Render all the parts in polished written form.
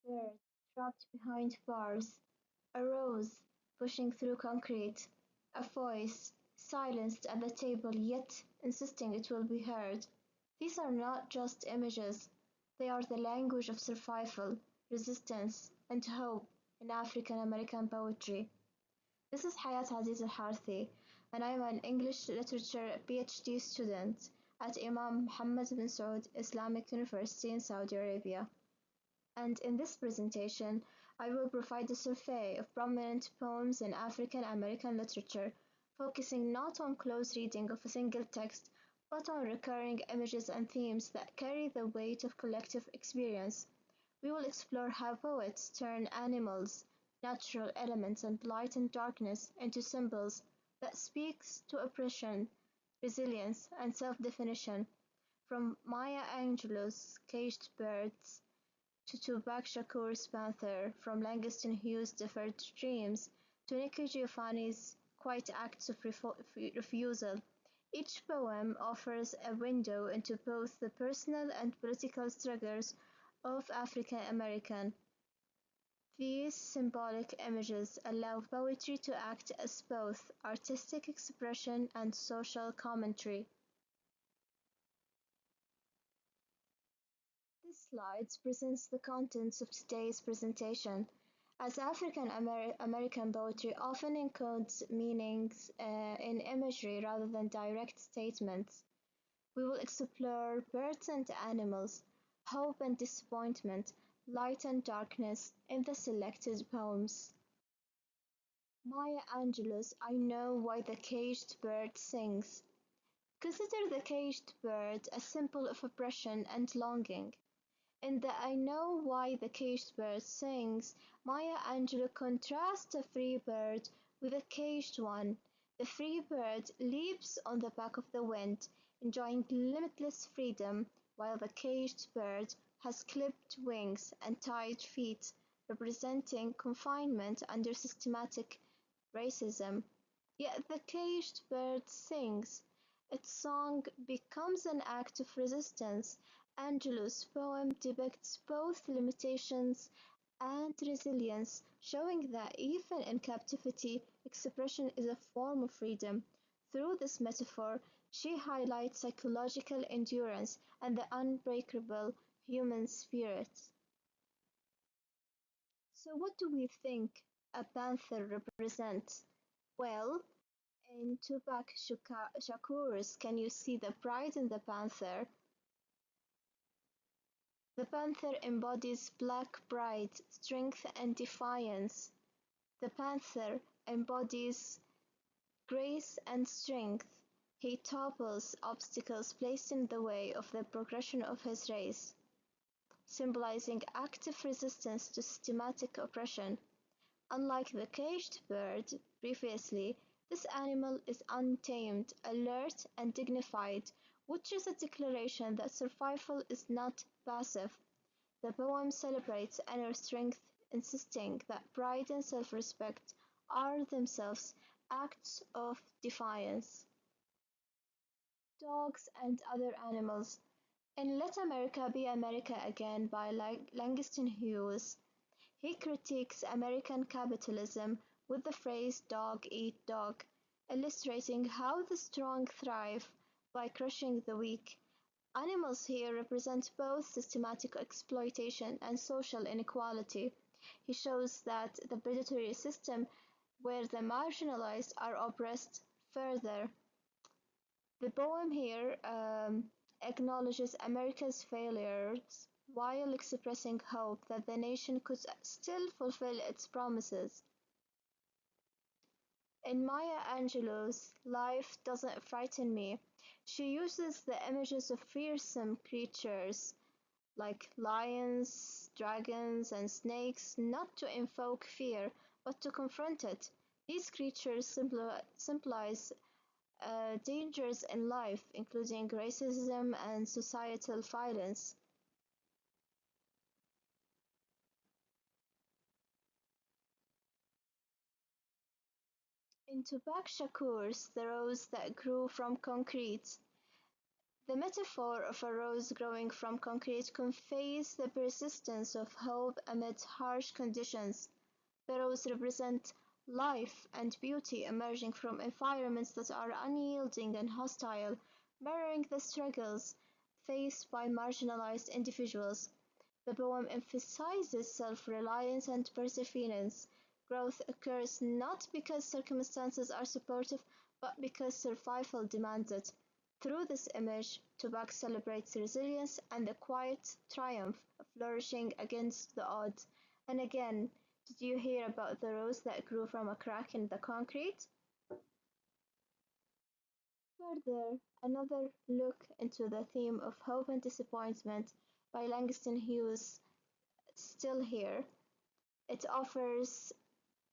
A bird trapped behind bars, a rose pushing through concrete, a voice silenced at the table yet insisting it will be heard. These are not just images, they are the language of survival, resistance, and hope in African American poetry. This is Hayat Alharthi, and I am an English literature PhD student at Imam Muhammed bin Saud Islamic University in Saudi Arabia. And in this presentation, I will provide a survey of prominent poems in African American literature, focusing not on close reading of a single text, but on recurring images and themes that carry the weight of collective experience. We will explore how poets turn animals, natural elements, and light and darkness into symbols that speaks to oppression, resilience, and self-definition, from Maya Angelou's caged birds to Tupac Shakur's Panther, from Langston Hughes' Deferred Dreams to Nicky Giovanni's quiet acts of refusal. Each poem offers a window into both the personal and political struggles of African American. These symbolic images allow poetry to act as both artistic expression and social commentary. This slide presents the contents of today's presentation. As African American poetry often encodes meanings in imagery rather than direct statements, we will explore birds and animals, hope and disappointment, light and darkness in the selected poems. Maya Angelou's I Know Why the Caged Bird Sings. Consider the caged bird a symbol of oppression and longing. In the I Know Why the Caged Bird Sings, Maya Angelou contrasts a free bird with a caged one. The free bird leaps on the back of the wind, enjoying limitless freedom, while the caged bird has clipped wings and tied feet, representing confinement under systematic racism. Yet the caged bird sings. Its song becomes an act of resistance. Angelou's poem depicts both limitations and resilience, showing that even in captivity, expression is a form of freedom. Through this metaphor, she highlights psychological endurance and the unbreakable human spirit. So what do we think a panther represents? Well, in Tupac Shakur's Can You See the Pride in the Panther? The panther embodies black pride, strength and defiance. The panther embodies grace and strength. He topples obstacles placed in the way of the progression of his race, symbolizing active resistance to systematic oppression. Unlike the caged bird previously, this animal is untamed, alert, and dignified, which is a declaration that survival is not passive. The poem celebrates inner strength, insisting that pride and self-respect are themselves acts of defiance. Dogs and other animals. In Let America Be America Again by Langston Hughes, he critiques American capitalism with the phrase "dog eat dog", illustrating how the strong thrive by crushing the weak. Animals here represent both systematic exploitation and social inequality. He shows that the predatory system where the marginalized are oppressed further. The poem here acknowledges America's failures while expressing hope that the nation could still fulfill its promises. In Maya Angelou's Life Doesn't Frighten Me, she uses the images of fearsome creatures like lions, dragons, and snakes not to invoke fear, but to confront it. These creatures symbolize dangers in life, including racism and societal violence. In Tupac Shakur's The Rose That Grew from Concrete, The metaphor of a rose growing from concrete conveys the persistence of hope amid harsh conditions. The rose represents life and beauty emerging from environments that are unyielding and hostile, mirroring the struggles faced by marginalized individuals. The poem emphasizes self-reliance and perseverance. Growth occurs not because circumstances are supportive, but because survival demands it. Through this image, Tupac celebrates resilience and the quiet triumph of flourishing against the odds. And again, did you hear about the rose that grew from a crack in the concrete? Further, another look into the theme of hope and disappointment by Langston Hughes, Still Here. It offers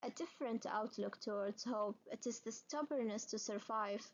a different outlook towards hope. It is the stubbornness to survive.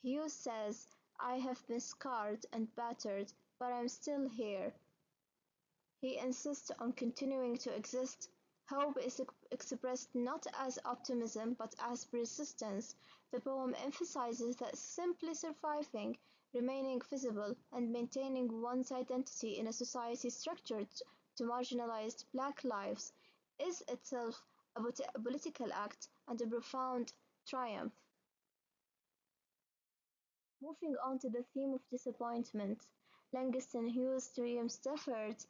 Hughes says, I have been scarred and battered, but I'm still here. He insists on continuing to exist. Hope is expressed not as optimism but as persistence. The poem emphasizes that simply surviving, remaining visible, and maintaining one's identity in a society structured to marginalized Black lives is itself a political act and a profound triumph. Moving on to the theme of disappointment, Langston Hughes' Dreams Deferred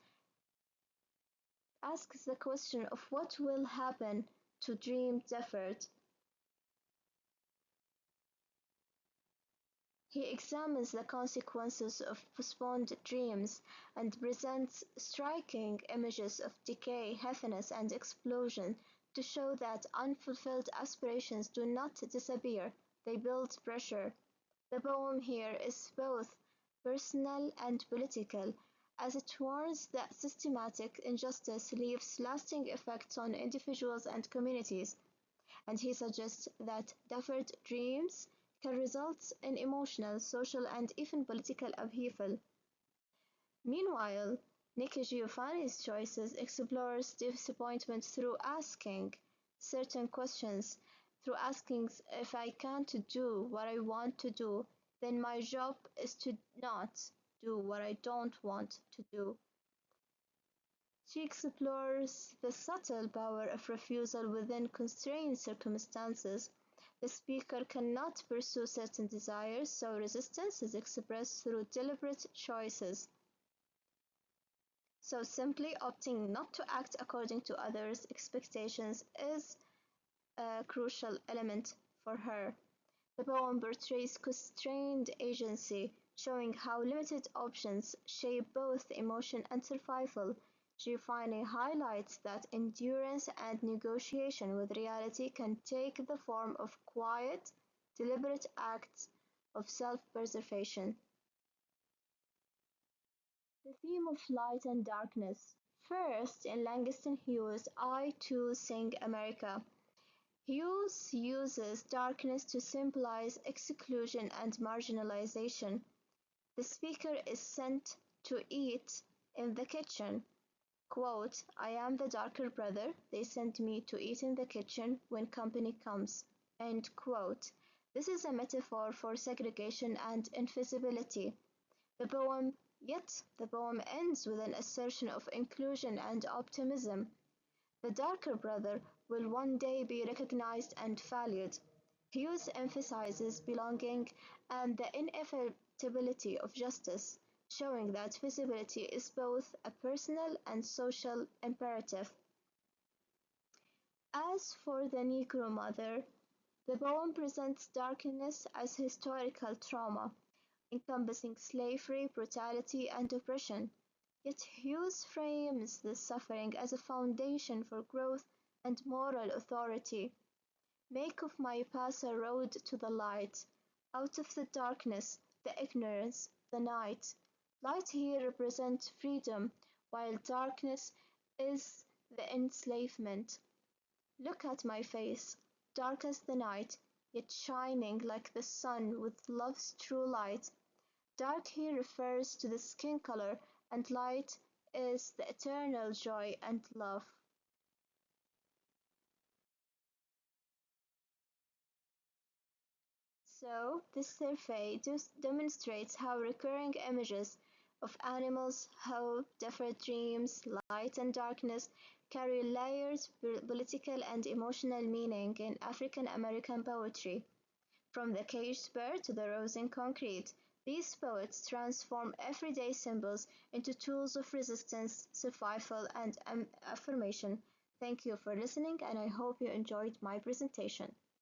asks the question of what will happen to dreams deferred. He examines the consequences of postponed dreams and presents striking images of decay, heaviness, and explosion to show that unfulfilled aspirations do not disappear, they build pressure. The poem here is both personal and political, as it warns that systematic injustice leaves lasting effects on individuals and communities, and he suggests that deferred dreams can result in emotional, social, and even political upheaval. Meanwhile, Nicky Giovanni's Choices explores disappointment through asking certain questions, through asking if I can't do what I want to do, then my job is to not do what I don't want to do. She explores the subtle power of refusal within constrained circumstances. The speaker cannot pursue certain desires, so resistance is expressed through deliberate choices. So simply opting not to act according to others' expectations is a crucial element for her. The poem portrays constrained agency, showing how limited options shape both emotion and survival. Giovanni highlights that endurance and negotiation with reality can take the form of quiet, deliberate acts of self-preservation. The theme of light and darkness. First, in Langston Hughes' I Too Sing America, Hughes uses darkness to symbolize exclusion and marginalization. The speaker is sent to eat in the kitchen. Quote, I am the darker brother. They send me to eat in the kitchen when company comes. End quote. This is a metaphor for segregation and invisibility. Yet the poem ends with an assertion of inclusion and optimism. The darker brother will one day be recognized and valued. Hughes emphasizes belonging and the inevitability of justice, showing that visibility is both a personal and social imperative. As for the Negro mother, the poem presents darkness as historical trauma, encompassing slavery, brutality, and oppression. Yet Hughes frames this suffering as a foundation for growth and moral authority. Make of my past a road to the light, out of the darkness, the ignorance, the night. Light here represents freedom, while darkness is the enslavement. Look at my face, dark as the night, yet shining like the sun with love's true light. Dark here refers to the skin color, and light is the eternal joy and love. So This survey demonstrates how recurring images of animals, hope, deferred dreams, light and darkness carry layered political and emotional meaning in African American poetry. From the caged bird to the rose in concrete, these poets transform everyday symbols into tools of resistance, survival, and affirmation. Thank you for listening, and I hope you enjoyed my presentation.